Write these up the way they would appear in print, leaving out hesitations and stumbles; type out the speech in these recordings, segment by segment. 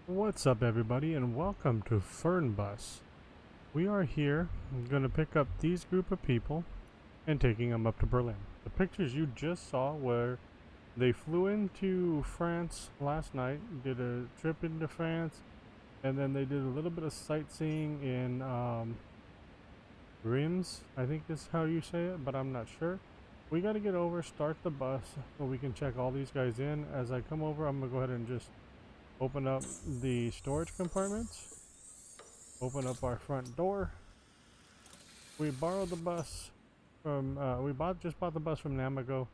What's up, everybody, and welcome to Fernbus. We are here going to pick up these group of people and taking them up to Berlin. The pictures you just saw were they flew into France last night, did a trip into France, and then they did a little bit of sightseeing in Reims, I think is how you say it, but I'm not sure. We got to get over, start the bus, so we can check all these guys in. As I come over, I'm going to go ahead and just open up the storage compartments, open up our front door. We borrowed the bus from just bought the bus from Namago.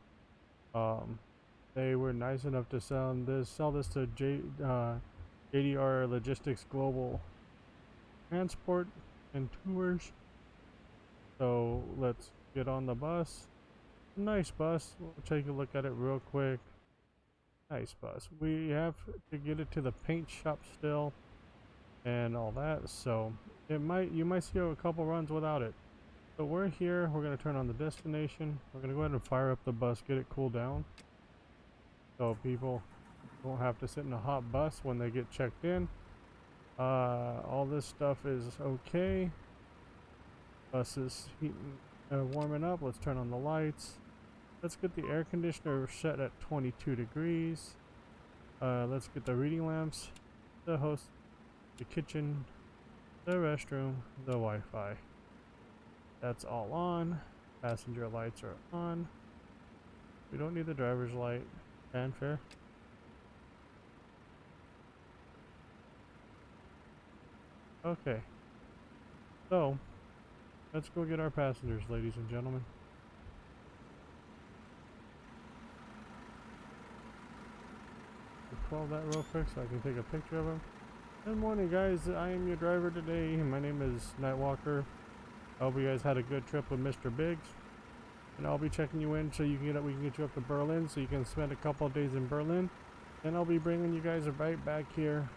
They were nice enough to sell this to JDR Logistics Global Transport and Tours. So let's get on the bus. Nice bus. We'll take a look at it real quick. Nice bus. We have to get it to the paint shop still and all that, so you might see a couple runs without it. So we're here, we're going to turn on the destination, we're going to go ahead and fire up the bus, get it cooled down so people won't have to sit in a hot bus when they get checked in. All this stuff is okay. Bus is heating, warming up. Let's turn on the lights. Let's get the air conditioner set at 22 degrees. Let's get the reading lamps, the host, the kitchen, the restroom, the Wi-Fi. That's all on. Passenger lights are on. We don't need the driver's light. Fanfare. Okay. So, let's go get our passengers, ladies and gentlemen. I'll 12 that real quick so I can take a picture of them. Good morning, guys. I am your driver today. My name is Nightwalker. I hope you guys had a good trip with Mr. Biggs, and I'll be checking you in so you can we can get you up to Berlin so you can spend a couple of days in Berlin, and I'll be bringing you guys right back here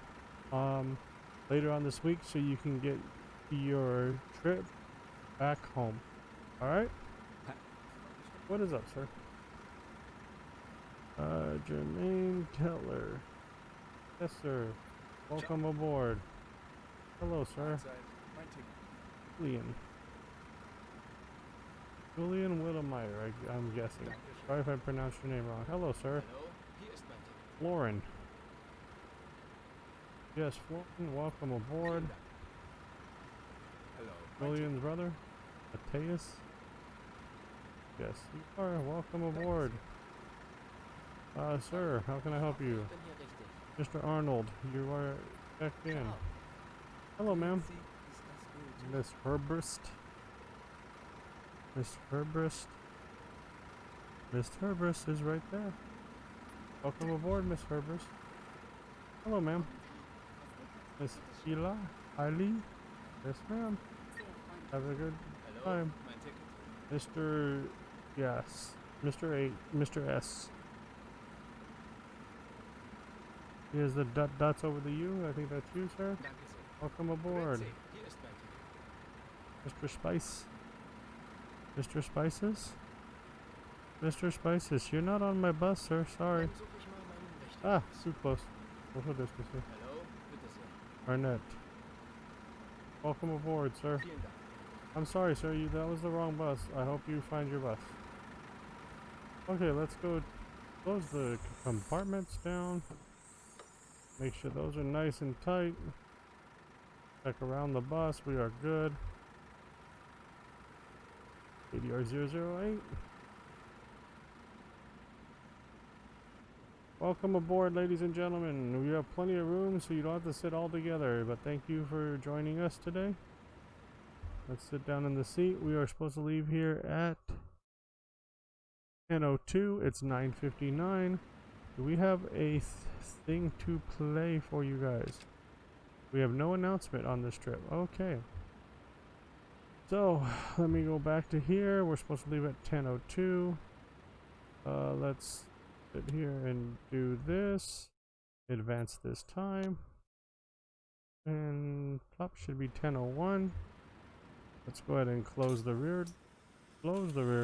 later on this week so you can get your trip back home. All right? What is up, sir? Jermaine Teller. Yes, sir. Welcome aboard. Hello, sir. Julian Whittemeyer, I'm guessing. Sorry if I pronounced your name wrong. Hello, sir. Lauren. Yes, Lauren, welcome aboard. Julian's brother, Mateus. Yes, you are. Welcome aboard. Sir, how can I help you? Mr. Arnold, you are checked in. Hello, ma'am. Miss Herbrist. Miss Herbrist. Miss Herbrist is right there. Welcome aboard, Miss Herbrist. Hello, ma'am. Miss Sheila. Eileen. Yes, ma'am. Have a good time. Mr. Yes. Mr. Mr. S. Here's the dots over the U. I think that's you, sir. Welcome aboard. Mr. Spice. Mr. Spices? Mr. Spices, you're not on my bus, sir. Sorry. Ah, too close. Social distancing. Arnett. Welcome aboard, sir. I'm sorry, sir. That was the wrong bus. I hope you find your bus. Okay, let's go close the compartments down. Make sure those are nice and tight. Check around the bus. We are good. JDR 008. Welcome aboard, ladies and gentlemen. We have plenty of room, so you don't have to sit all together. But thank you for joining us today. Let's sit down in the seat. We are supposed to leave here at 10:02. It's 9:59. Do we have a thing to play for you guys? We have no announcement on this trip. Okay. So, let me go back to here. We're supposed to leave at 10:02. Let's sit here and do this. Advance this time. And top should be 10:01. Let's go ahead and close the rear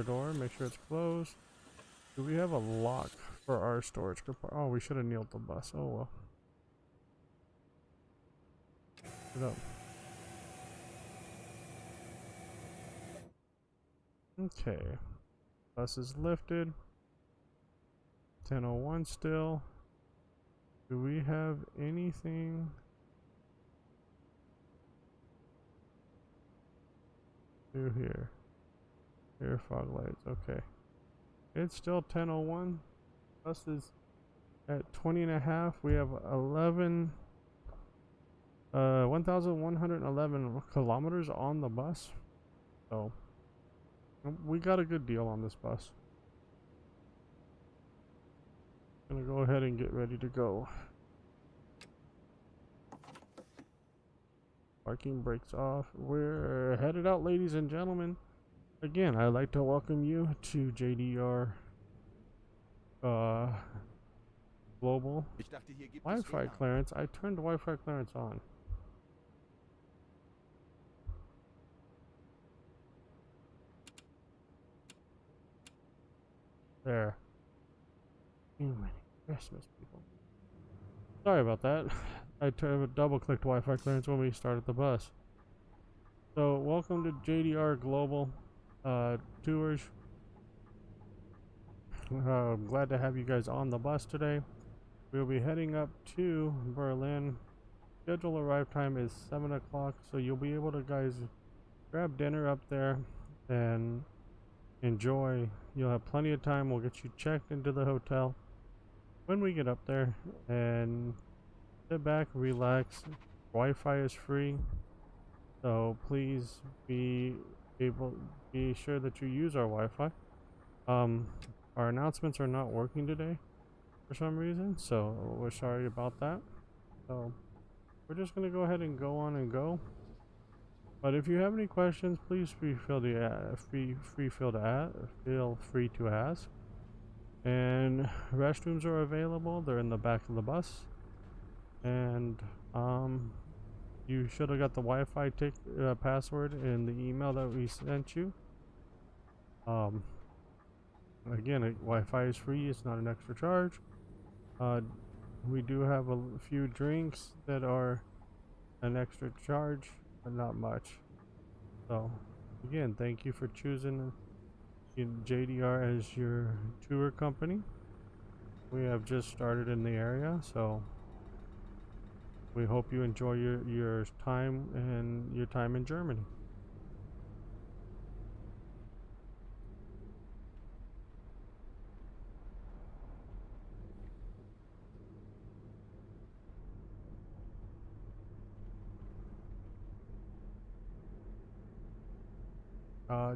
door. Make sure it's closed. Do we have a lock for our storage compartment? Oh, we should have nailed the bus. Oh well. Get up. Okay. Bus is lifted. 10:01 still. Do we have anything new here? Air fog lights. Okay. It's still 10:01. Bus is at 20 and a half. We have 1,111 kilometers on the bus. So we got a good deal on this bus. Gonna go ahead and get ready to go. Parking brakes off. We're headed out, ladies and gentlemen. Again, I'd like to welcome you to JDR Global Wi-Fi clearance. I turned Wi-Fi clearance on. There. Too many Christmas people. Sorry about that. I double-clicked Wi-Fi clearance when we started the bus. So, welcome to JDR Global Tours. I'm glad to have you guys on the bus today. We'll be heading up to Berlin. Scheduled arrive time is 7 o'clock, so you'll be able to, guys, grab dinner up there and enjoy. You'll have plenty of time. We'll get you checked into the hotel when we get up there, and sit back, relax. Wi-Fi is free, so please be sure that you use our Wi-Fi. Our announcements are not working today for some reason, so we're sorry about that. So we're just gonna go ahead and go on and go. But if you have any questions, please feel free to ask. And restrooms are available. They're in the back of the bus. And you should have got the Wi-Fi password in the email that we sent you. Again, Wi-Fi is free. It's not an extra charge. We do have a few drinks that are an extra charge, but not much. So again, thank you for choosing JDR as your tour company. We have just started in the area, so we hope you enjoy your time in Germany.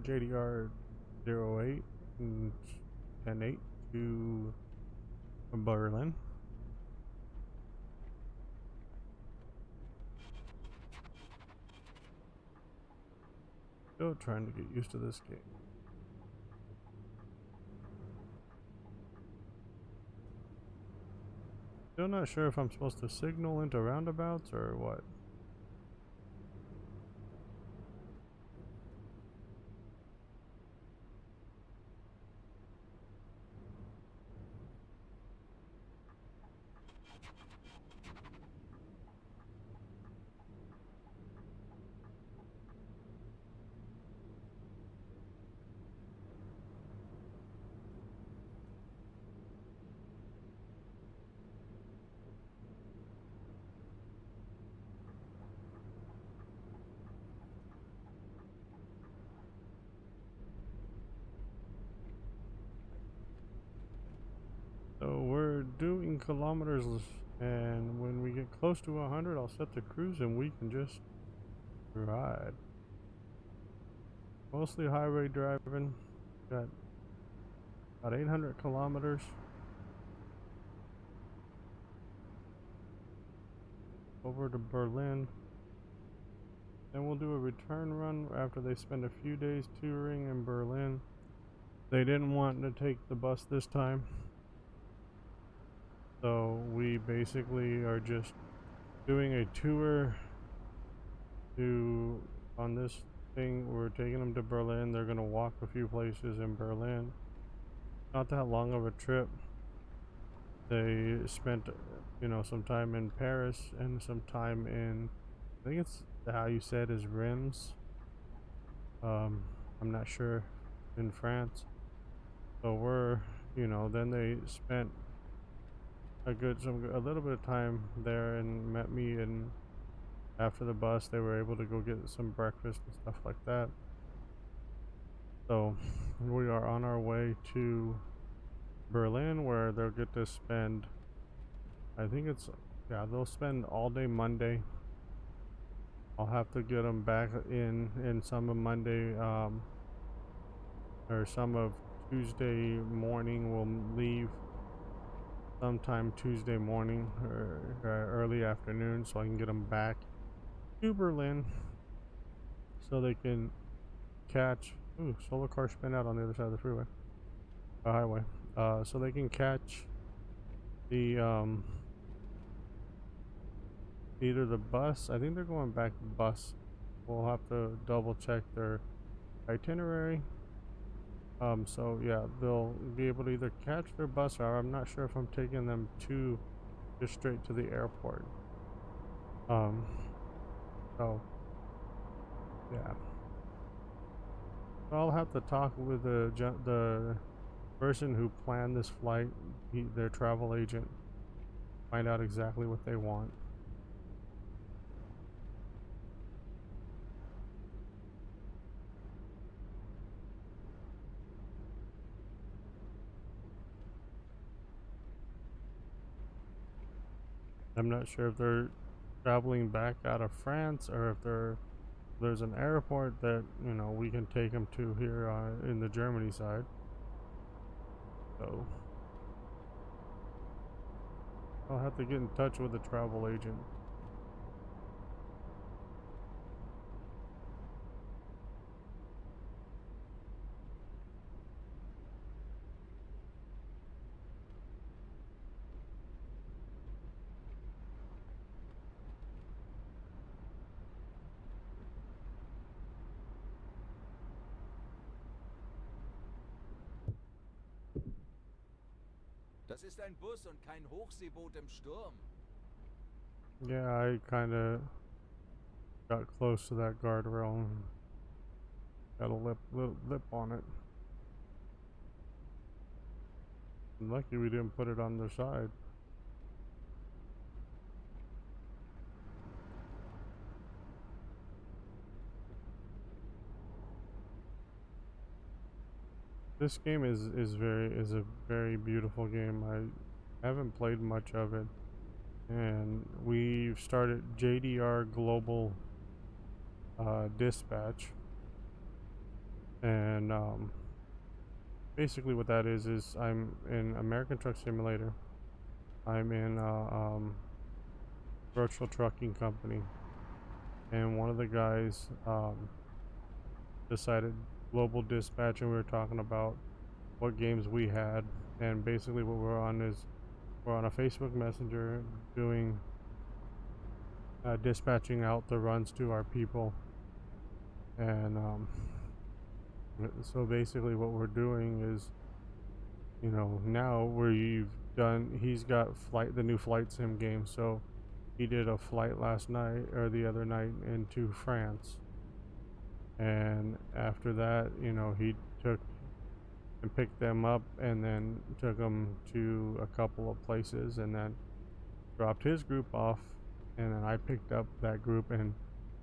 JDR 08 and 10-8 to Berlin. Still trying to get used to this game. Still not sure if I'm supposed to signal into roundabouts or what. So we're doing kilometers, and when we get close to 100, I'll set the cruise and we can just ride. Mostly highway driving. Got about 800 kilometers. Over to Berlin. Then we'll do a return run after they spend a few days touring in Berlin. They didn't want to take the bus this time, so we basically are just doing a tour on this thing. We're taking them to Berlin. They're gonna walk a few places in Berlin. Not that long of a trip. They spent, some time in Paris and some time in I think it's how you said is rims. I'm not sure in France. So we're, then they spent a little bit of time there and met me, and after the bus they were able to go get some breakfast and stuff like that. So we are on our way to Berlin, where they'll get to spend, I think it's, yeah, they'll spend all day Monday. I'll have to get them back in some of Monday, or some of Tuesday morning. We'll leave sometime Tuesday morning or early afternoon, so I can get them back to Berlin so they can catch. Ooh, solar car spin out on the other side of the freeway, highway. So they can catch the either the bus. I think they're going back bus. We'll have to double check their itinerary. So yeah, they'll be able to either catch their bus, or I'm not sure if I'm taking them to just straight to the airport. Um, so yeah, I'll have to talk with the person who planned this flight, their travel agent, find out exactly what they want. I'm not sure if they're traveling back out of France, or if there's an airport that we can take them to here in the Germany side. So I'll have to get in touch with the travel agent. Das ist ein Bus und kein Hochseeboot im Sturm. Yeah, I kind of got close to that guardrail and got a little lip on it. I'm lucky we didn't put it on the side. This game is a very beautiful game. I haven't played much of it, and we've started JDR Global Dispatch, and basically what that is I'm in American Truck Simulator. I'm in virtual trucking company, and one of the guys decided global dispatch, and we were talking about what games we had, and basically what we're on is we're on a Facebook Messenger doing dispatching out the runs to our people, and so basically what we're doing is, now he's got the new flight sim game, so he did a flight last night or the other night into France, and after that, he took and picked them up and then took them to a couple of places, and then dropped his group off, and then I picked up that group, and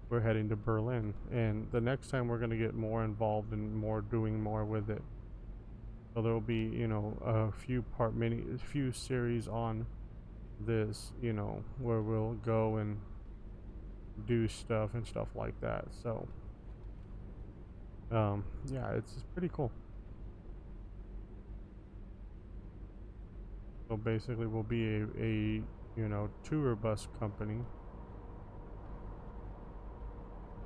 we're heading to Berlin. And the next time we're going to get more involved and doing more with it. So there'll be, a few series on this, where we'll go and do stuff and stuff like that. So, yeah, it's pretty cool. So basically, we'll be a tour bus company,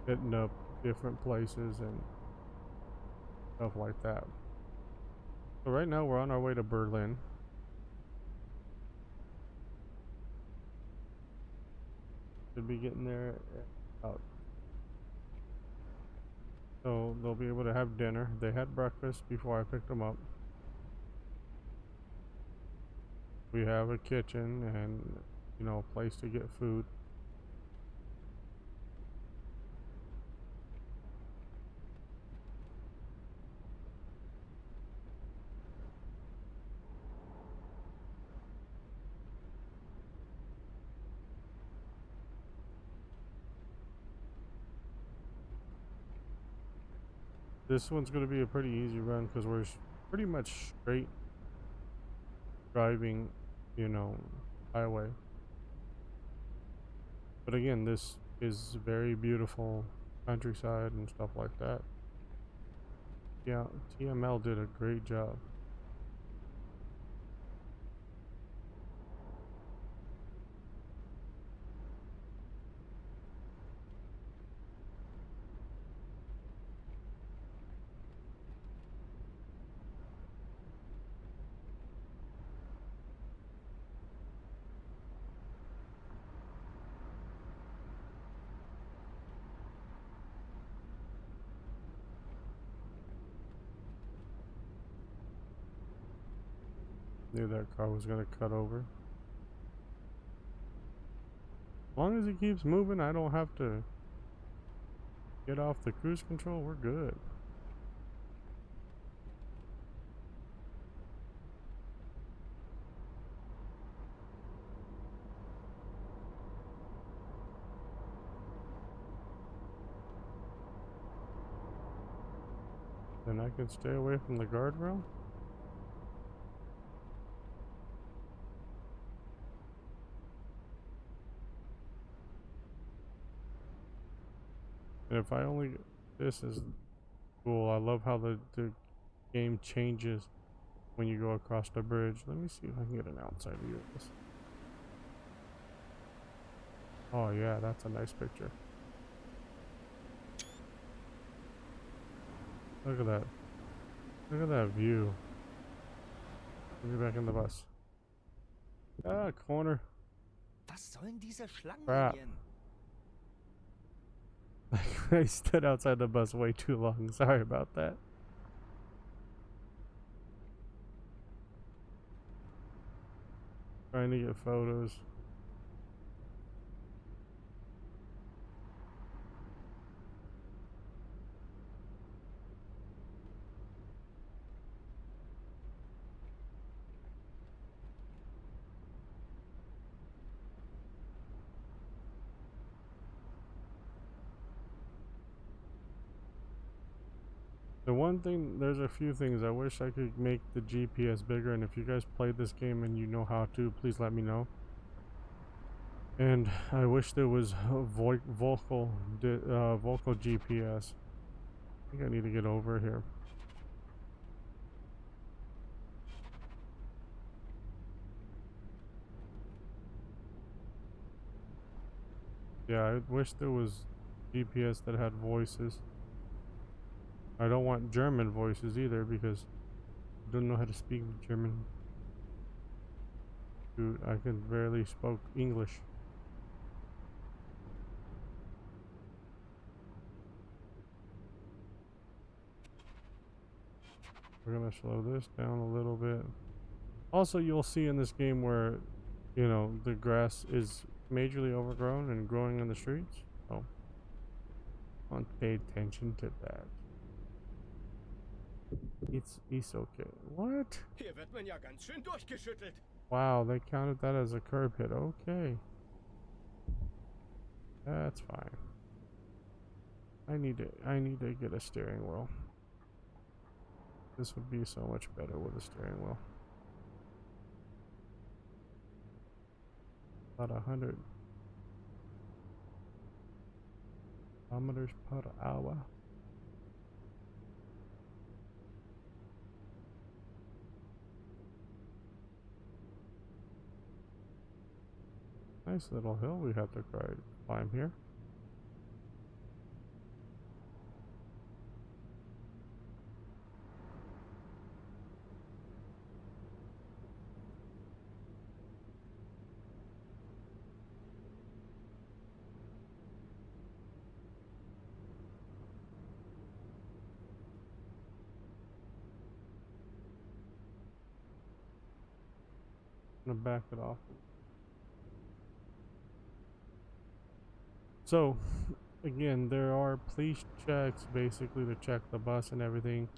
hitting up different places and stuff like that. So right now we're on our way to Berlin. Should be getting there about, so they'll be able to have dinner. They had breakfast before I picked them up. We have a kitchen and a place to get food. this one's going to be a pretty easy run because we're pretty much straight driving, you know, highway. But again, this is very beautiful countryside and stuff like that. Yeah, TML did a great job. Knew that car was gonna cut over. As long as he keeps moving, I don't have to get off the cruise control. We're good. Then I can stay away from the guardrail. And if I only, this is cool. I love how the game changes when you go across the bridge. Let me see if I can get an outside view of this. Oh yeah, that's a nice picture. Look at that. Look at that view. Let me back in the bus. Ah, corner. Was sollen diese Crap. Schlangenlinien? I stood outside the bus way too long. Sorry about that. Trying to get photos. The one thing, there's a few things I wish I could make the GPS bigger, and if you guys played this game and you know how to, please let me know. And I wish there was a vocal GPS. I think I need to get over here. Yeah, I wish there was GPS that had voices. I don't want German voices either because I don't know how to speak German. Dude, I can barely spoke English. We're gonna slow this down a little bit. Also, you'll see in this game where, you know, the grass is majorly overgrown and growing in the streets. So, don't pay attention to that. It's okay. What? Hier wird man ja ganz schön durchgeschüttelt. Wow, they counted that as a curb hit. Okay. That's fine. I need to get a steering wheel. This would be so much better with a steering wheel. About 100 kilometers per hour. Nice little hill we have to climb here. I'm gonna back it off. So, again, there are police checks basically to check the bus and everything.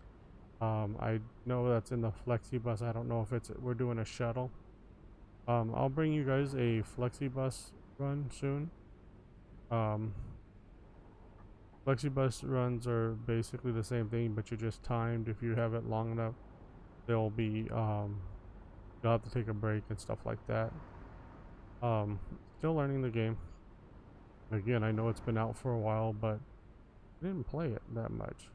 I know that's in the flexi bus. I don't know if we're doing a shuttle. I'll bring you guys a flexi bus run soon. Flexibus runs are basically the same thing, but you're just timed. If you have it long enough, they'll be you'll have to take a break and stuff like that. Still learning the game. Again, I know it's been out for a while, but I didn't play it that much.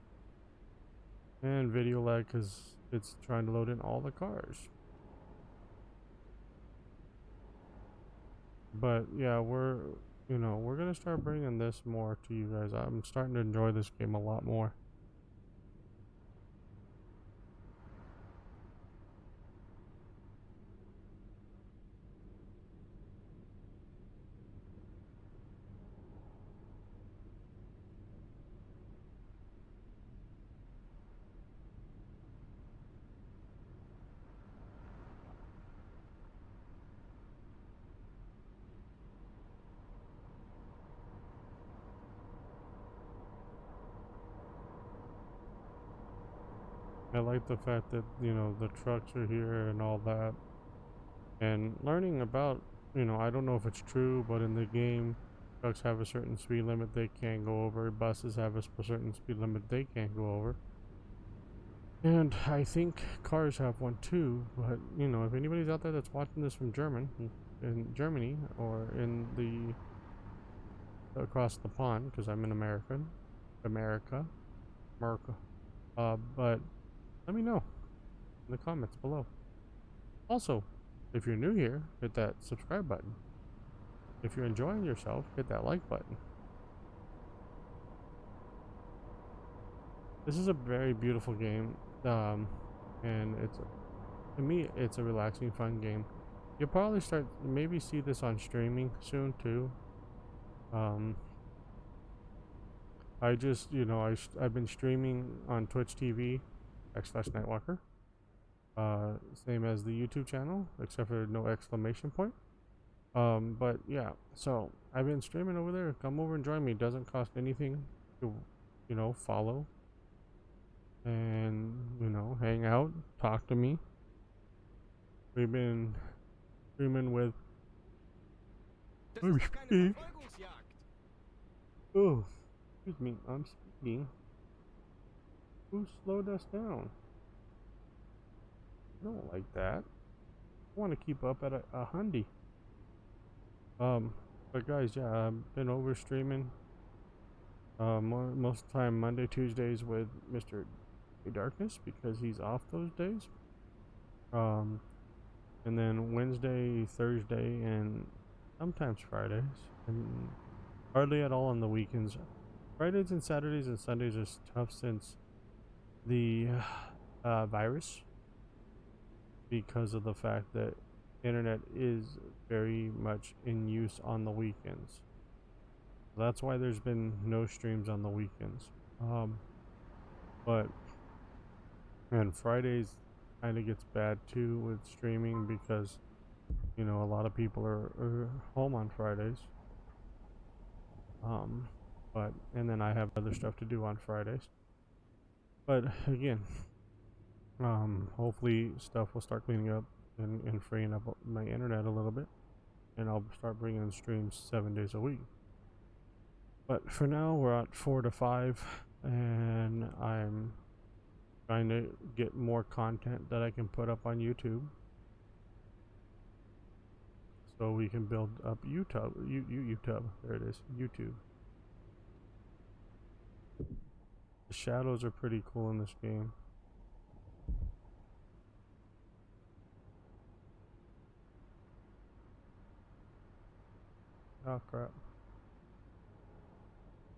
And video lag because it's trying to load in all the cars. But yeah, we're gonna start bringing this more to you guys. I'm starting to enjoy this game a lot more. I like the fact that, the trucks are here and all that. And learning about, I don't know if it's true, but in the game, trucks have a certain speed limit they can't go over. Buses have a certain speed limit they can't go over. And I think cars have one too, but, if anybody's out there that's watching this from in Germany, or in across the pond, because I'm an America, but let me know in the comments below. Also, if you're new here, hit that subscribe button. If you're enjoying yourself, hit that like button. This is a very beautiful game, and to me, it's a relaxing, fun game. You'll probably maybe see this on streaming soon too. I just, I've been streaming on Twitch TV, /Nightwalker. Same as the YouTube channel, except for no exclamation point. But yeah, so I've been streaming over there. Come over and join me. Doesn't cost anything to, follow and, hang out, talk to me. We've been streaming with. Das ist doch keine Verfolgungsjagd. Oh, excuse me, I'm speaking. Who slowed us down? I don't like that. I want to keep up at a hundy. But guys, yeah, I've been over streaming. Most of the time Monday, Tuesdays with Mr. Darkness because he's off those days. And then Wednesday, Thursday, and sometimes Fridays, and hardly at all on the weekends. Fridays and Saturdays and Sundays are tough since the virus, because of the fact that internet is very much in use on the weekends. That's why there's been no streams on the weekends. And Fridays kind of gets bad too with streaming because, a lot of people are home on Fridays. And then I have other stuff to do on Fridays. But again, hopefully stuff will start cleaning up and freeing up my internet a little bit, and I'll start bringing in streams 7 days a week. But for now, we're at 4 to 5, and I'm trying to get more content that I can put up on YouTube, so we can build up YouTube. There it is, YouTube. The shadows are pretty cool in this game. Oh crap.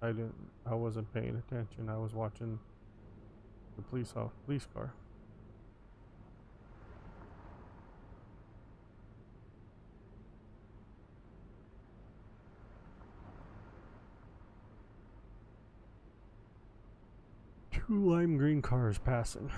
I wasn't paying attention. I was watching the police car. Two lime green cars passing.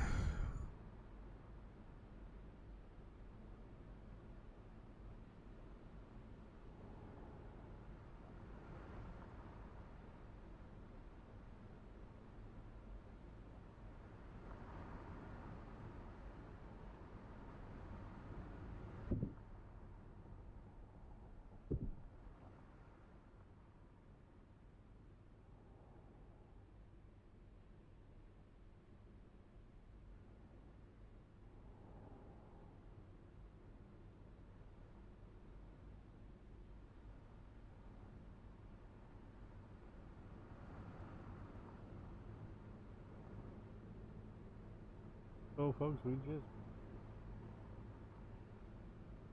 go, folks. We just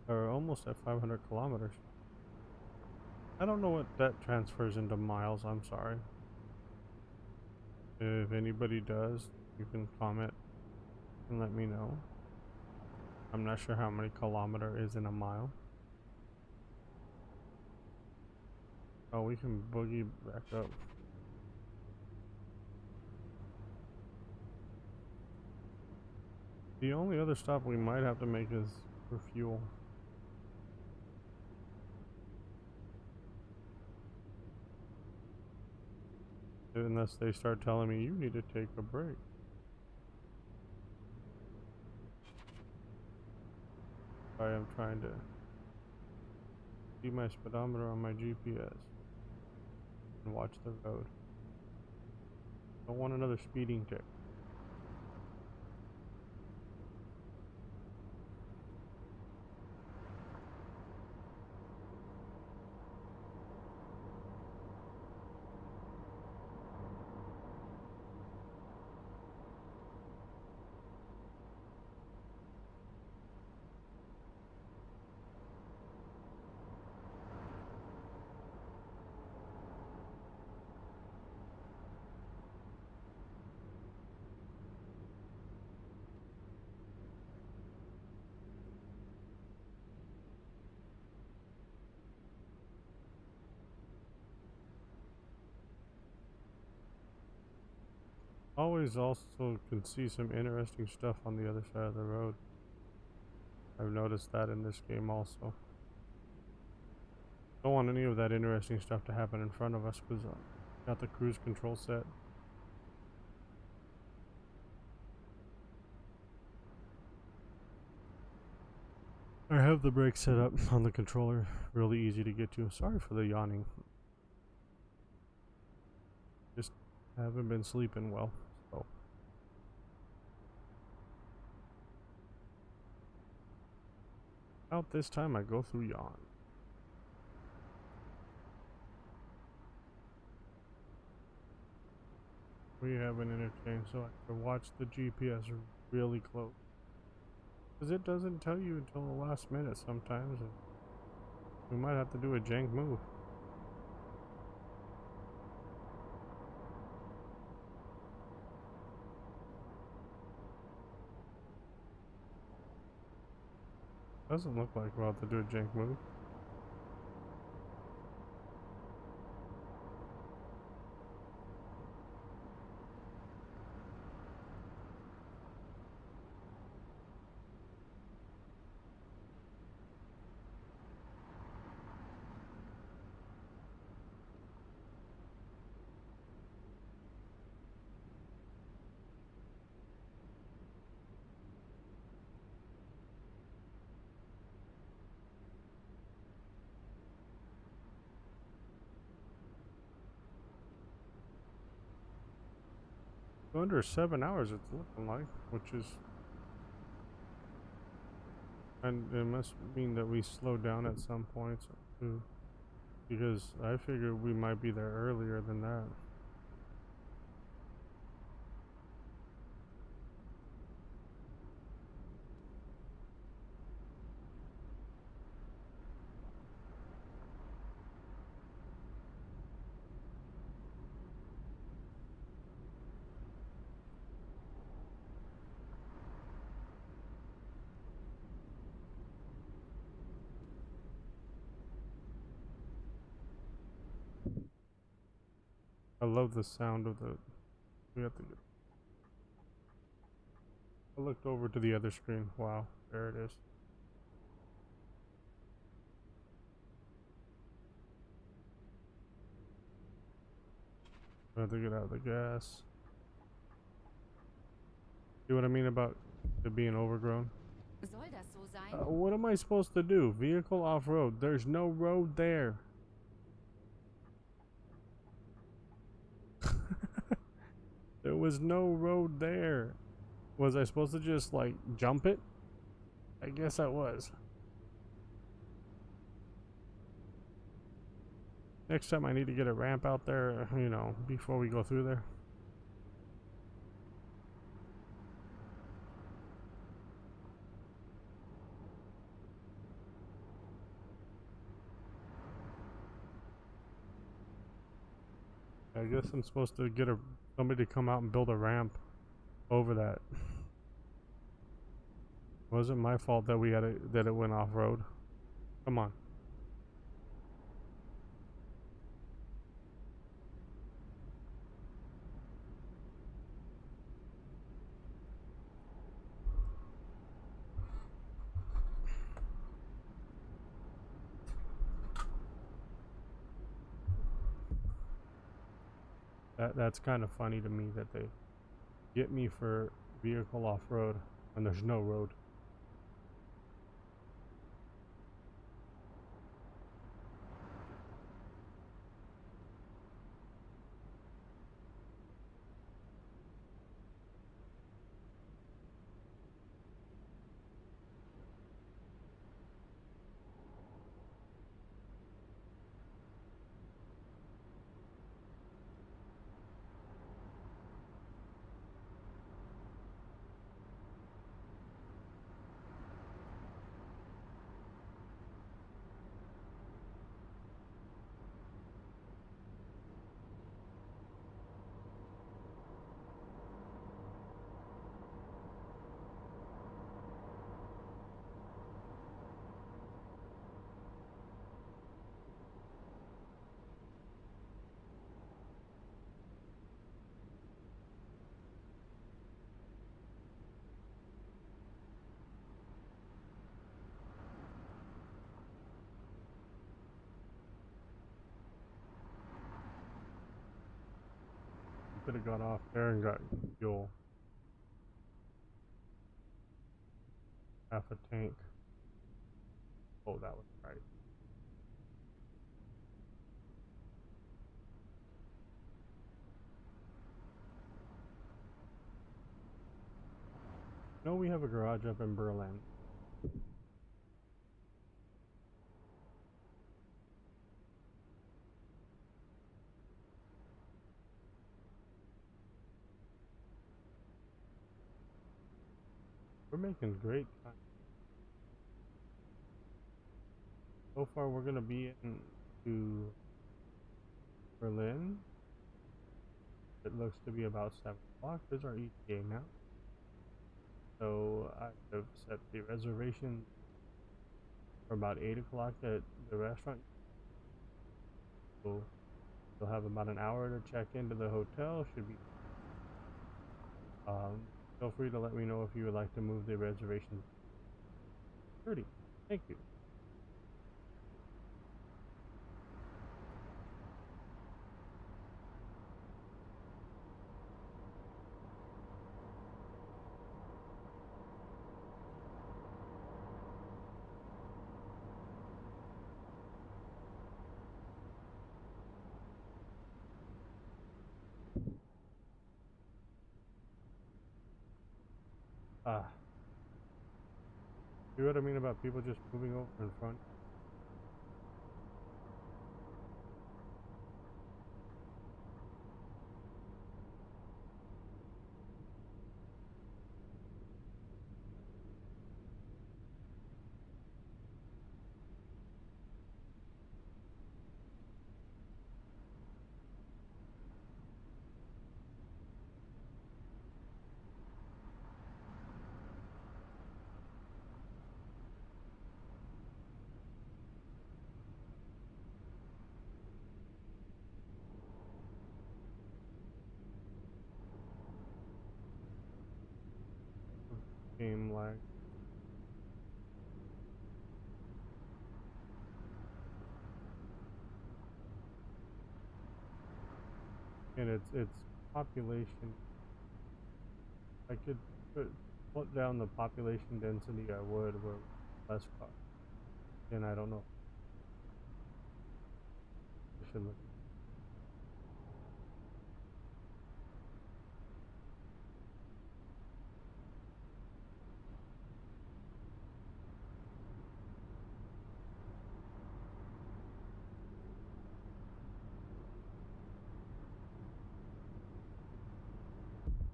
are almost at 500 kilometers. I don't know what that transfers into miles. I'm sorry. If anybody does, you can comment and let me know. I'm not sure how many kilometer is in a mile. Oh, we can boogie back up. The only other stop we might have to make is for fuel. Unless they start telling me you need to take a break. I am trying to see my speedometer on my GPS and watch the road. Don't want another speeding tick. Always also can see some interesting stuff on the other side of the road. I've noticed that in this game also. Don't want any of that interesting stuff to happen in front of us because got the cruise control set. I have the brakes set up on the controller, really easy to get to. Sorry for the yawning. Just haven't been sleeping well, so. About this time I go through yawn. We have an interchange, so I can watch the GPS really close. Because it doesn't tell you until the last minute sometimes. And we might have to do a jank move. Doesn't look like we'll have to do a jank move. Under 7 hours it's looking like, which is, and it must mean that we slow down at some points too, because I figured we might be there earlier than that. I love the sound of the, we have to get, I looked over to the other screen. Wow, there it is. I have to get out of the gas. See what I mean about it being overgrown? Soll das so sein? What am I supposed to do? Vehicle off-road. There's no road there. There was no road there. Was I supposed to just like jump it? I guess I was. Next time I need to get a ramp out there, you know, before we go through there. I guess I'm supposed to get somebody to come out and build a ramp over that. It wasn't my fault that that it went off road. Come on. That's kind of funny to me that they get me for vehicle off road when there's no road. Could have got off there and got fuel. Half a tank. Oh, that was right. No, we have a garage up in Berlin. We're making great time. So far, we're gonna be into Berlin. It looks to be about 7 o'clock. There's our ETA now. So I have set the reservation for about 8 o'clock at the restaurant. So you'll have about an hour to check into the hotel. Should be. Feel free to let me know if you would like to move the reservation. 30. Thank you. Ah, see what I mean about people just moving over in front? Game lag. And it's population. I could put down the population density I would where less car. And I don't know. I should look.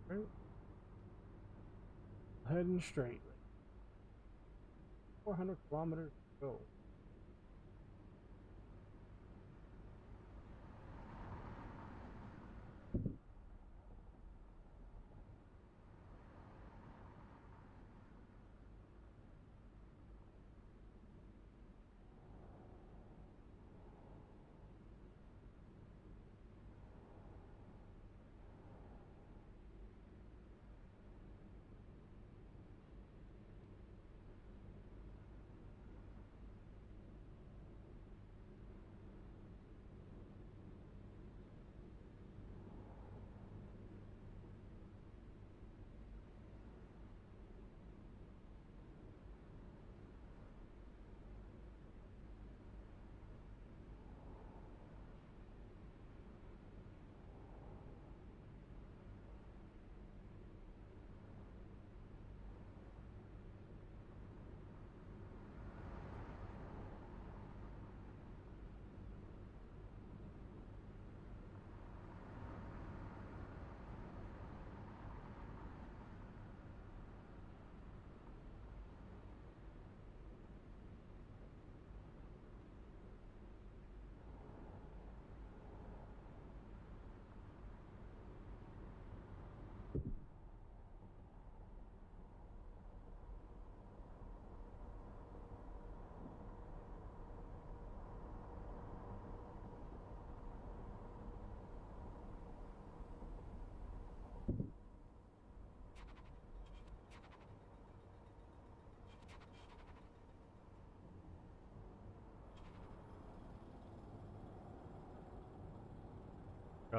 Right. Heading straight. 400 kilometers to go.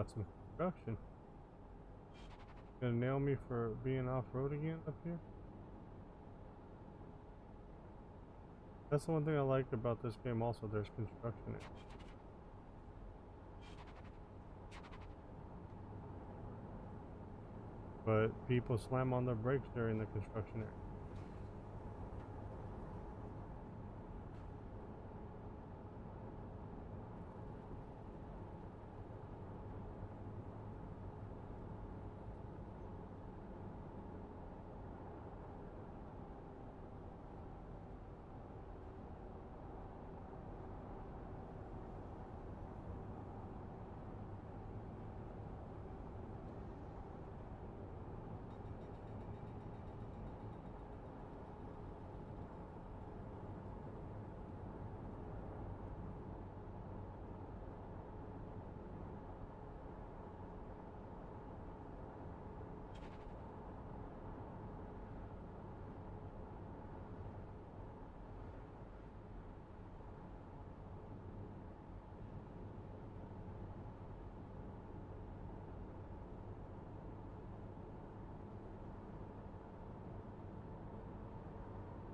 got some construction. Gonna nail me for being off-road again up here? That's the one thing I like about this game also, there's construction in it. But people slam on their brakes during the construction area.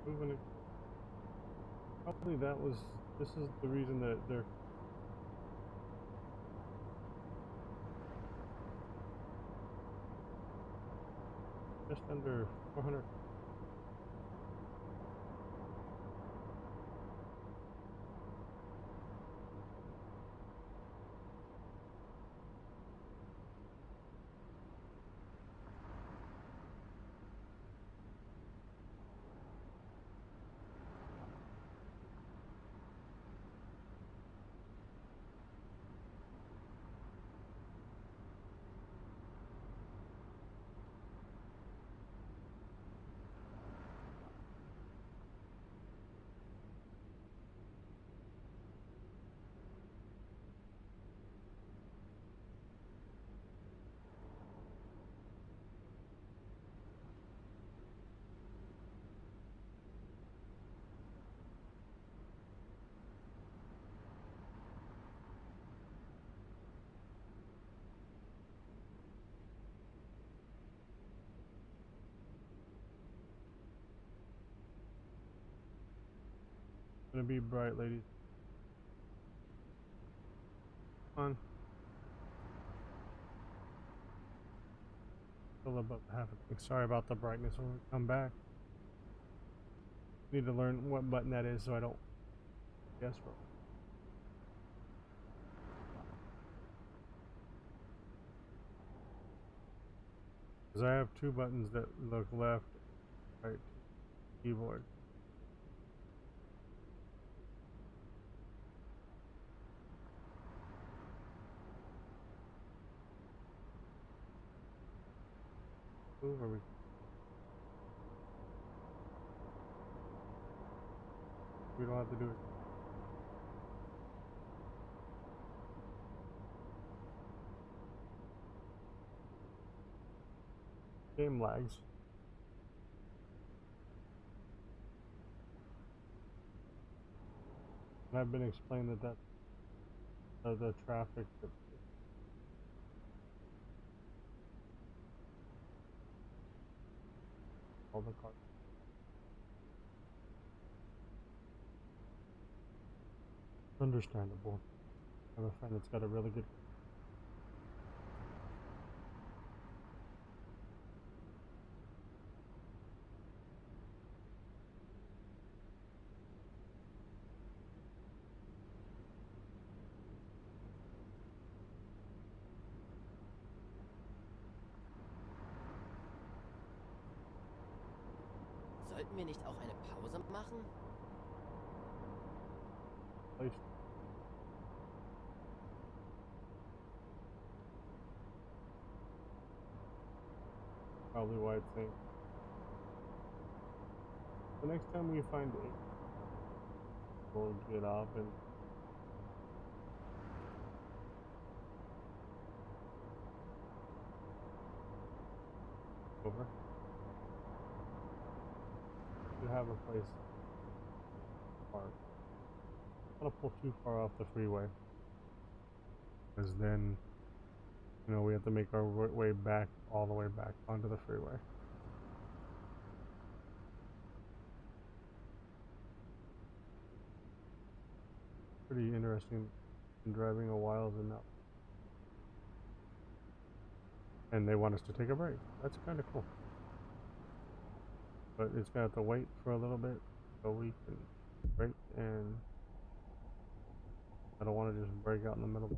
Moving it. Probably this is the reason that they're just under 400. Gonna be bright, ladies. Come on. Still about half a thing. Sorry about the brightness when we come back. Need to learn what button that is so I don't guess wrong. Because I have two buttons that look left, right, keyboard. Move or we don't have to do it. Game lags. And I've been explained that the traffic that all the cars. Understandable. I have a friend that's got a really good. Sollten wir nicht auch eine Pause machen? Place. Probably why it's saying. The next time we find it, we'll get off and over. You have a place to park. I don't want to pull too far off the freeway, because then You know, we have to make our way back, all the way back onto the freeway. Pretty interesting. Been driving a while enough. And they want us to take a break. That's kind of cool. But it's gonna have to wait for a little bit so we can break, and I don't want to just break out in the middle.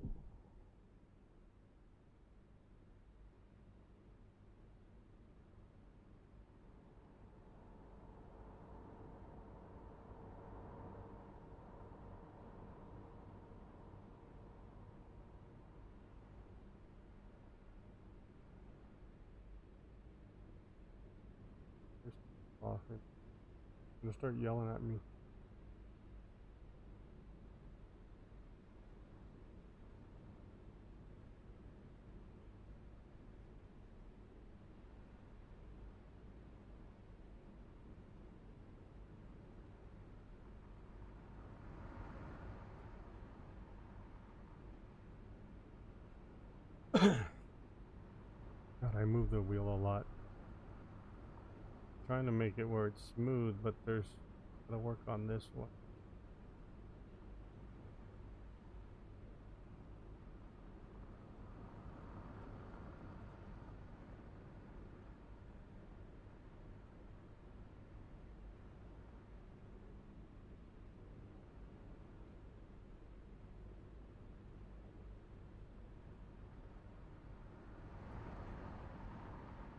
Just off it. Gonna start yelling at me. God, I move the wheel a lot. Trying to make it where it's smooth, but there's gotta work on this one.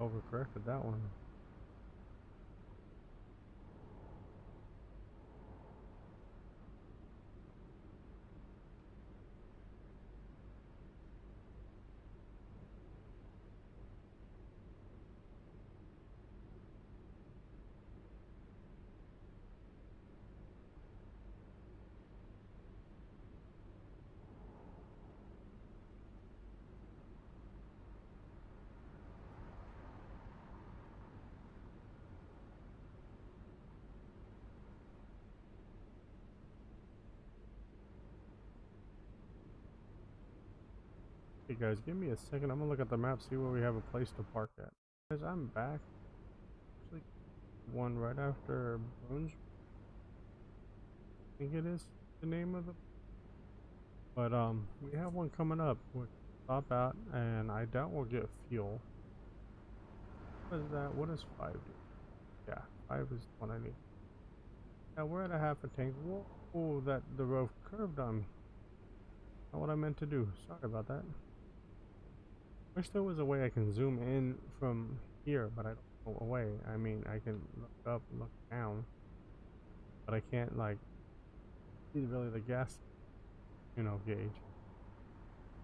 Overcorrected that one. Hey guys, give me a second. I'm gonna look at the map, see where we have a place to park at. Guys, I'm back. Actually, one right after Bruins. I think it is the name of the. But we have one coming up. We'll stop out, and I doubt we'll get fuel. What is that? What does 5 do? Yeah, 5 is what I need. Now we're at a half a tank. Whoa, oh, that the road curved on me. Not what I meant to do. Sorry about that. Wish there was a way I can zoom in from here, but I don't go away. I mean, I can look up, look down, but I can't like see really the gas, gauge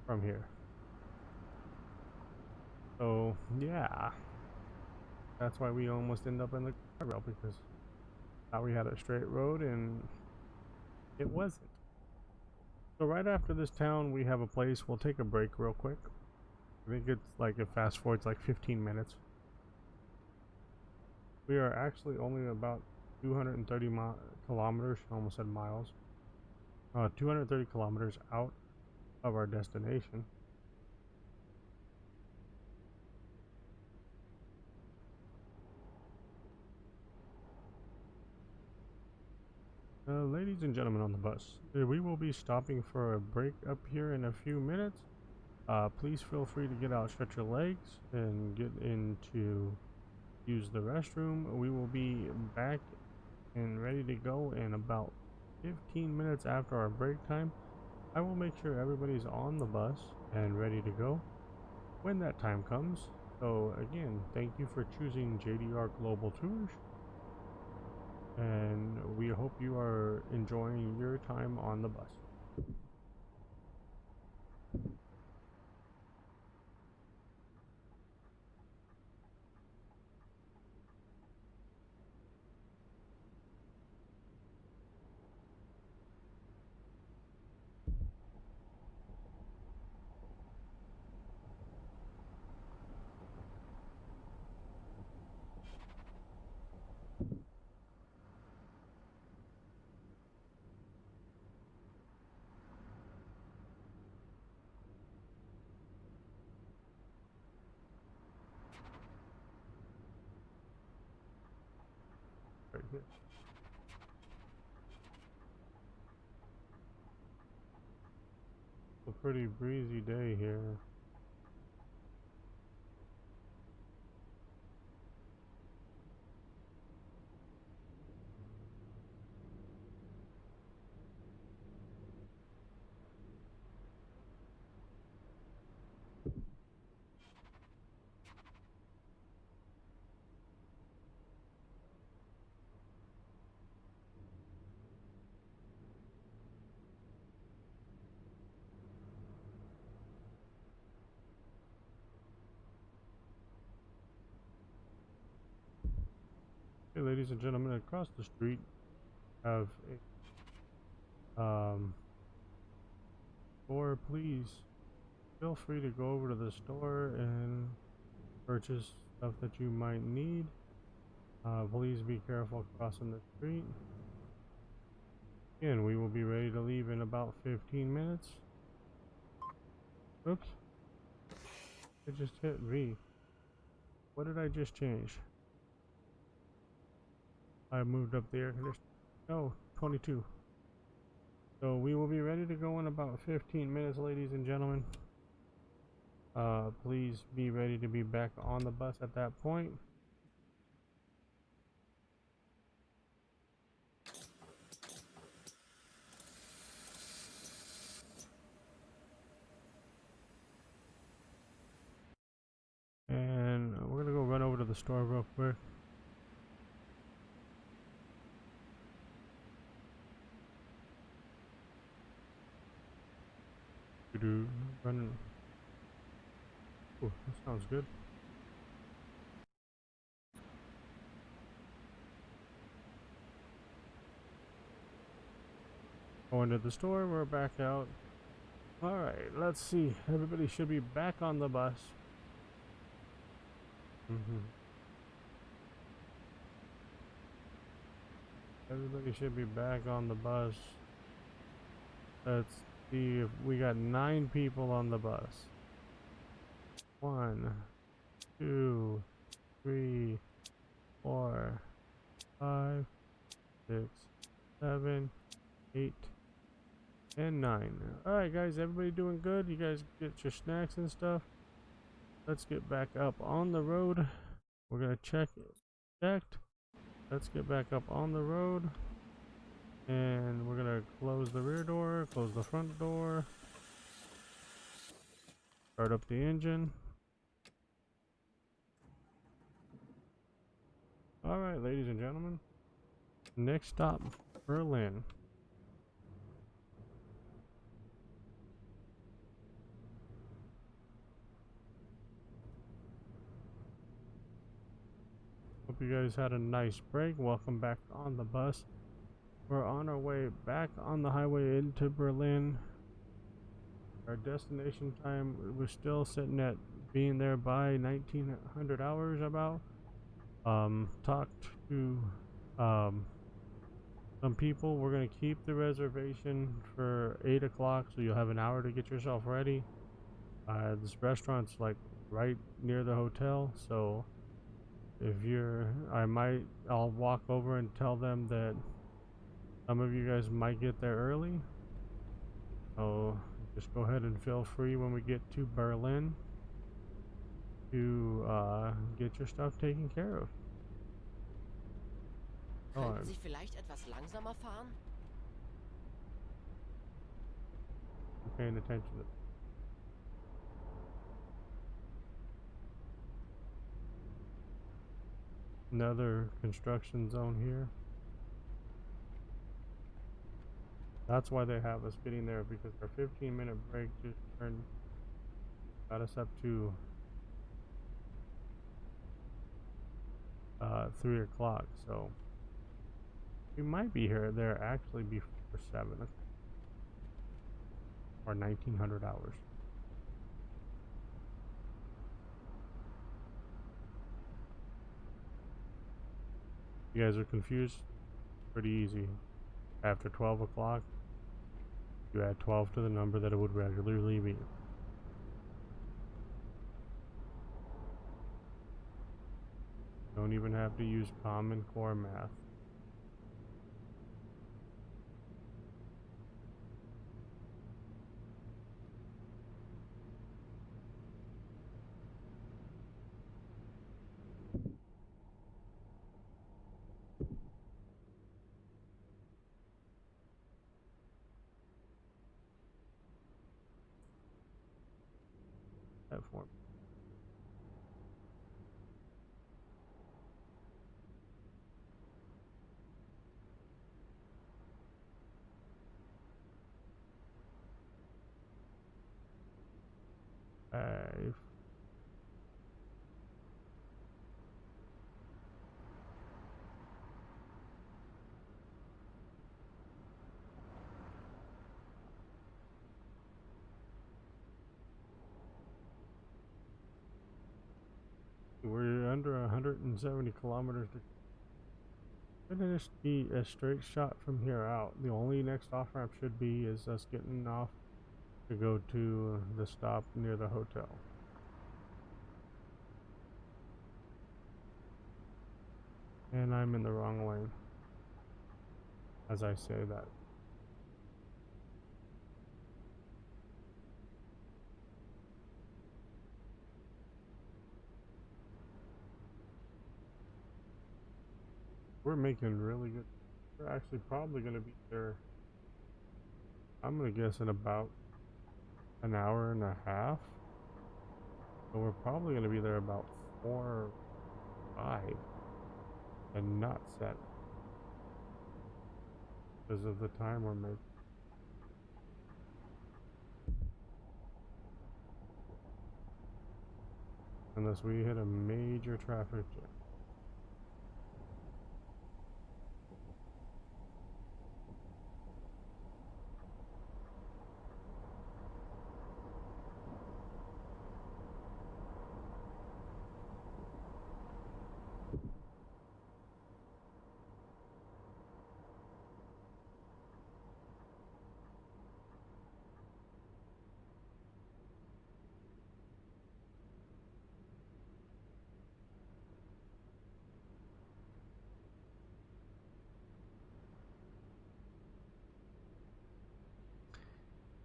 from here. So yeah, that's why we almost end up in the guardrail, because thought we had a straight road and it wasn't. So right after this town, we have a place. We'll take a break real quick. I think it's like, it fast forwards like 15 minutes. We are actually only about 230 kilometers, almost said miles. 230 kilometers out of our destination. Ladies and gentlemen on the bus, we will be stopping for a break up here in a few minutes. Please feel free to get out, stretch your legs, and get into use the restroom. We will be back and ready to go in about 15 minutes after our break time. I will make sure everybody's on the bus and ready to go when that time comes. So again, thank you for choosing JDR Global Tours, and we hope you are enjoying your time on the bus. here. A pretty breezy day here. Hey, ladies and gentlemen, across the street have a store. Please feel free to go over to the store and purchase stuff that you might need. Please be careful crossing the street. Again, we will be ready to leave in about 15 minutes. Oops. I just hit V. What did I just change? I moved up the air conditioner. Oh, 22. So we will be ready to go in about 15 minutes, ladies and gentlemen. Please be ready to be back on the bus at that point. And we're gonna go run over to the store real quick. Run. Oh, that sounds good. Going to the store, we're back out. Alright, let's see. Everybody should be back on the bus. Everybody should be back on the bus. Let's see if we got 9 people on the bus. 1, 2, 3, 4, 5, 6, 7, 8, and 9. Alright guys, everybody doing good? You guys get your snacks and stuff? Let's get back up on the road. We're gonna check it. Checked. Let's get back up on the road. And we're gonna close the rear door, close the front door. Start up the engine. Alright, ladies and gentlemen. Next stop, Berlin. Hope you guys had a nice break. Welcome back on the bus. We're on our way back on the highway into Berlin. Our destination time was still sitting at being there by 1900 hours about. Talked to some people. We're gonna keep the reservation for 8 o'clock, so you'll have an hour to get yourself ready. This restaurant's like right near the hotel, so if you're, I'll walk over and tell them that some of you guys might get there early. So just go ahead and feel free when we get to Berlin to get your stuff taken care of. Könnten Sie vielleicht etwas langsamer fahren? I'm paying attention to another construction zone here. That's why they have us getting there, because our 15-minute break just got us up to 3 o'clock, so we might be there actually before 7 or 1900 hours. You guys are confused? Pretty easy. After 12 o'clock, you add 12 to the number that it would regularly be. Don't even have to use Common Core math. for me. Five. We're under 170 kilometers. Should just be a straight shot from here out. The only next off ramp should be is us getting off to go to the stop near the hotel. And I'm in the wrong lane as I say that. We're making really good. We're actually probably going to be there, I'm going to guess, in about an hour and a half. So we're probably going to be there about 4 or 5 and not 7 because of the time we're making. Unless we hit a major traffic jam.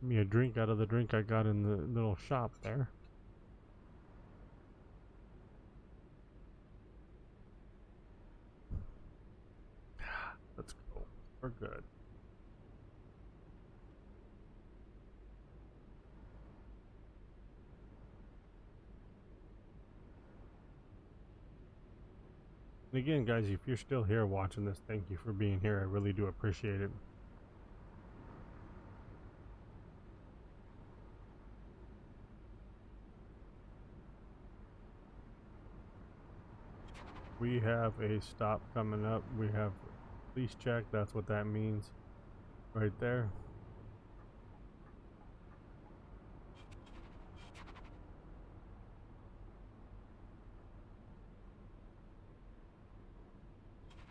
Me a drink out of the drink I got in the little shop there. Let's go. We're good. And again, guys, if you're still here watching this, thank you for being here. I really do appreciate it. We have a stop coming up. We have police check. That's what that means right there.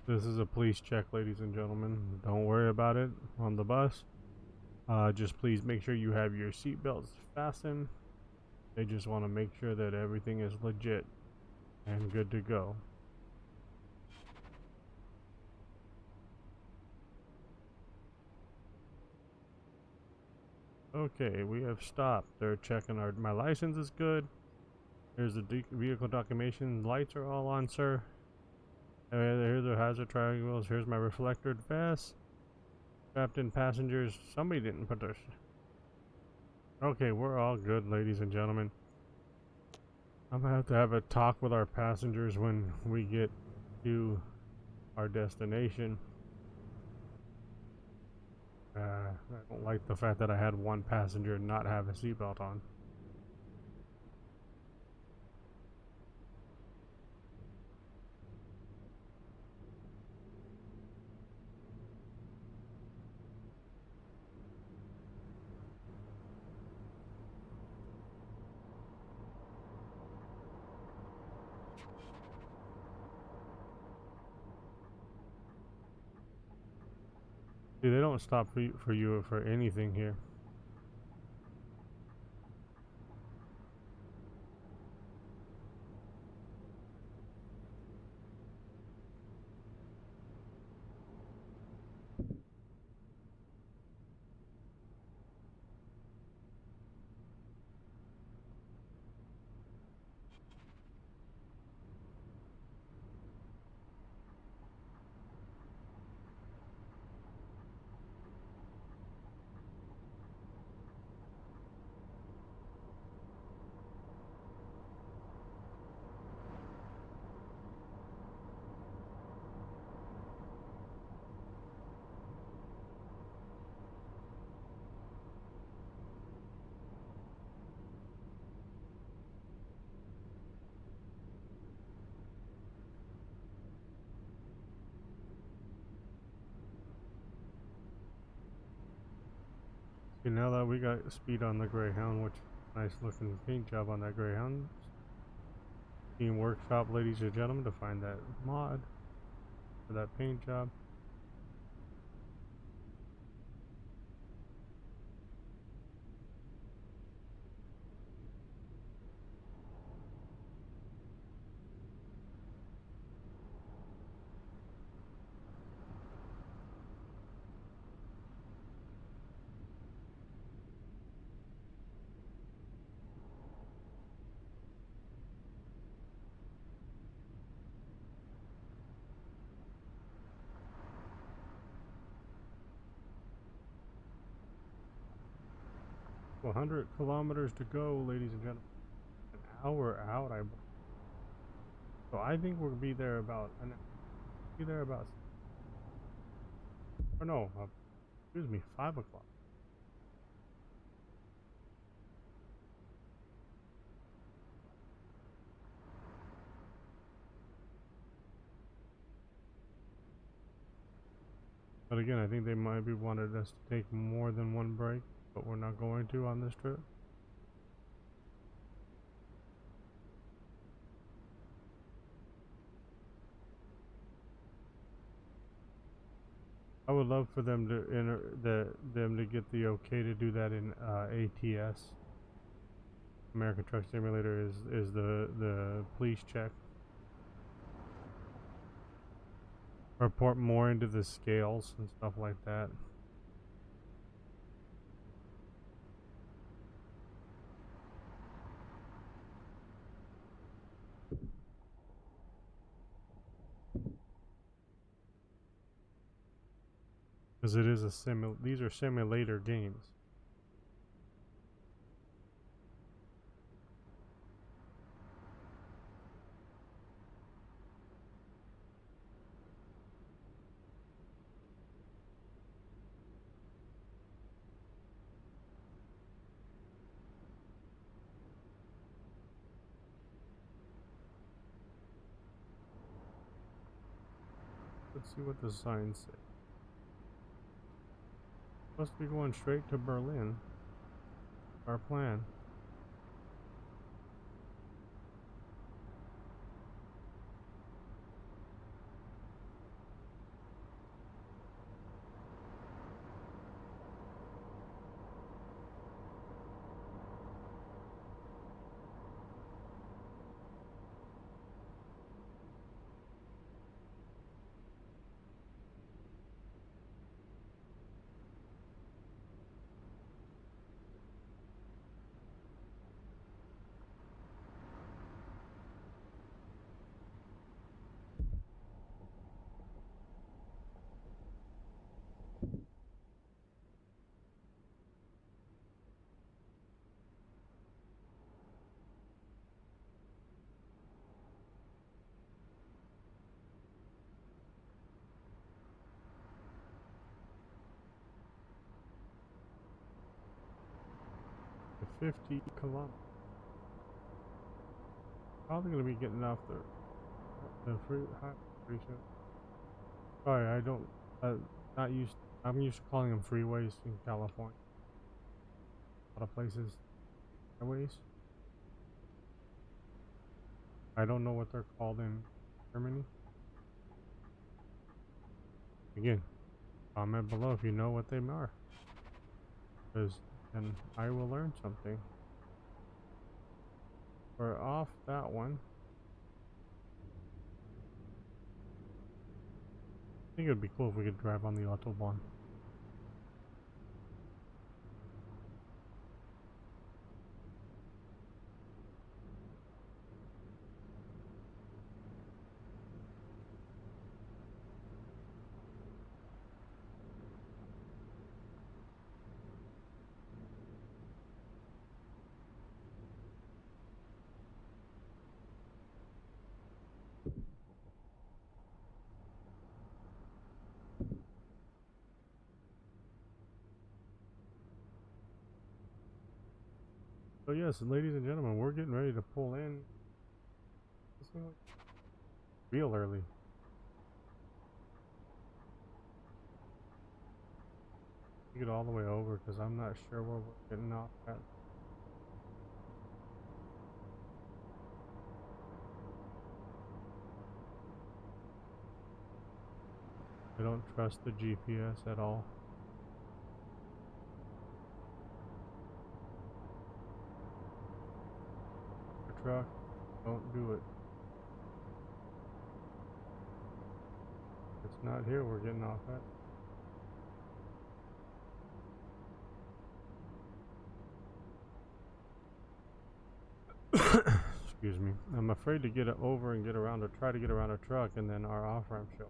This is a police check, ladies and gentlemen. Don't worry about it on the bus. Just please make sure you have your seatbelts fastened. They just want to make sure that everything is legit and good to go. Okay, we have stopped. They're checking my license is good. Here's the vehicle documentation. Lights are all on, sir. Here's the hazard triangles. Here's my reflectored vest. Strapped in passengers. Somebody didn't put their... Okay, we're all good, ladies and gentlemen. I'm gonna have a talk with our passengers when we get to our destination. I don't like the fact that I had one passenger not have a seatbelt on. See, they don't stop for you for anything here. Okay, now that we got speed on the Greyhound, which nice looking paint job on that Greyhound. Team Workshop, ladies and gentlemen, to find that mod for that paint job. So 100 kilometers to go, ladies and gentlemen. An hour out, I believe. So I think we'll be there about or no, excuse me, 5 o'clock. But again, I think they might be wanted us to take more than one break, but we're not going to on this trip. I would love for them to them to get the okay to do that in ATS. American Truck Simulator is the police check. Report more into the scales and stuff like that. Because it is a these are simulator games. Let's see what the signs say. Must be going straight to Berlin. Our plan. To 50 kilometers. Probably gonna be getting off the free high pretty soon. Sorry, I don't not used. I'm used to calling them freeways in California. A lot of places, highways. I don't know what they're called in Germany. Again, comment below if you know what they are, because then I will learn something. We're off that one. I think it would be cool if we could drive on the Autobahn. So yes, ladies and gentlemen, we're getting ready to pull in. Real early. I get all the way over because I'm not sure where we're getting off at. I don't trust the GPS at all. The truck, don't do it. It's not here we're getting off at. Excuse me. I'm afraid to get it over and get around, or try to get around a truck and then our off-ramp show.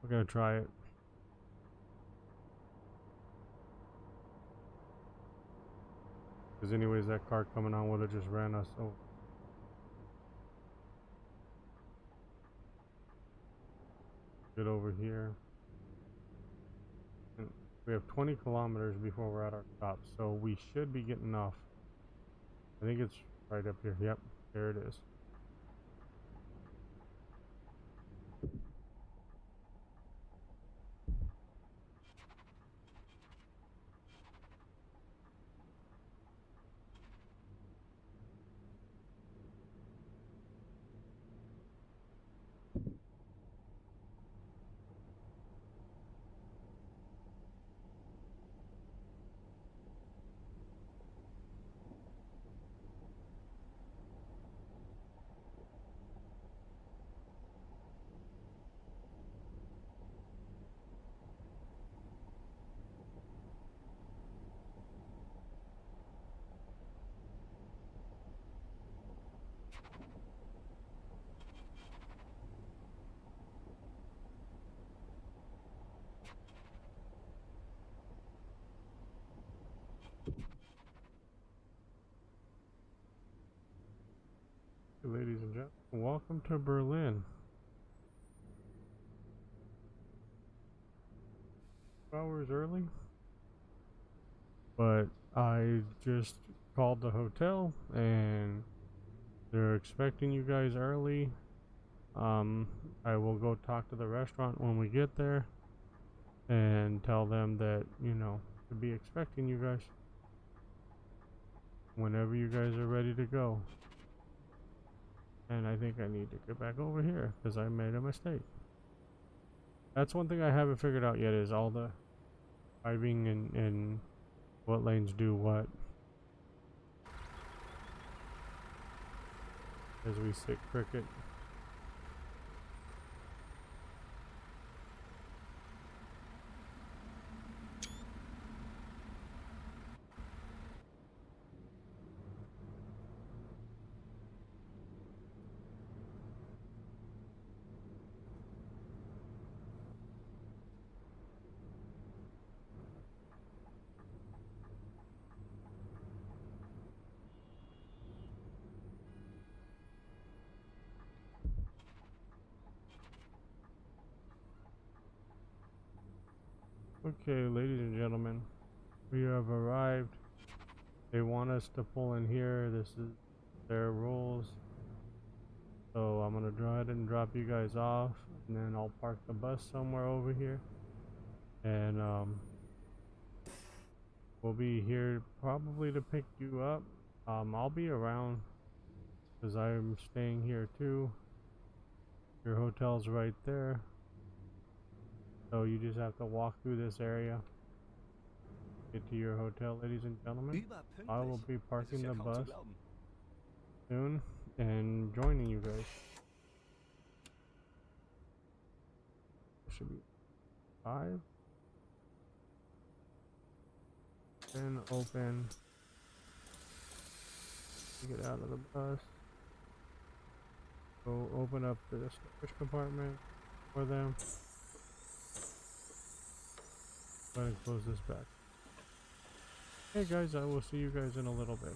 We're gonna try it. Because anyways, that car coming on would have just ran us over. Get over here. And we have 20 kilometers before we're at our stop, so we should be getting off. I think it's right up here. Yep, there it is. Ladies and gentlemen, welcome to Berlin. 2 hours early, but I just called the hotel and they're expecting you guys early. I will go talk to the restaurant when we get there and tell them that, you know, to be expecting you guys whenever you guys are ready to go. And I think I need to get back over here because I made a mistake. That's one thing I haven't figured out yet, is all the driving and what lanes do what. As we sit cricket. Okay, ladies and gentlemen, we have arrived. They want us to pull in here. This is their rules. So I'm gonna go ahead and drop you guys off, and then I'll park the bus somewhere over here. And we'll be here probably to pick you up. I'll be around because I'm staying here too. Your hotel's right there. So you just have to walk through this area, get to your hotel, ladies and gentlemen. I will be parking the bus soon and joining you guys. Should be 5. Then open. Get out of the bus. Go open up the storage compartment for them. Go ahead and close this back. Hey guys, I will see you guys in a little bit.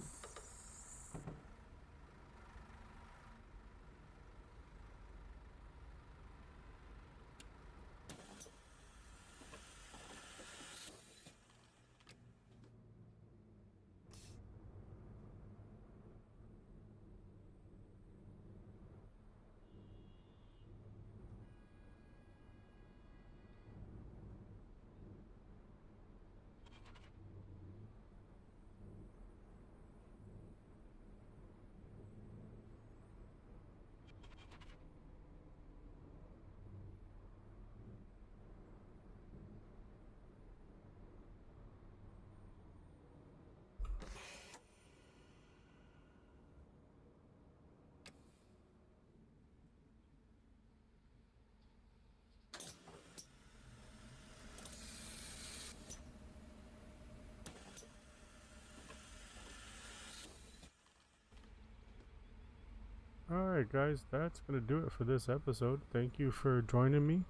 Alright guys, that's gonna do it for this episode. Thank you for joining me,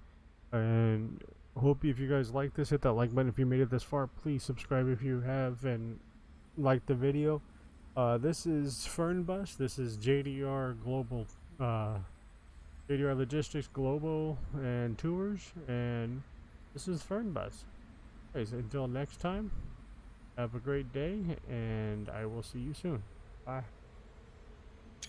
and hope if you guys like this, hit that like button. If you made it this far, please subscribe if you have, and like the video. This is Fernbus. This is JDR Global, JDR Logistics Global and Tours, and this is Fernbus. Guys, until next time, have a great day, and I will see you soon. Bye.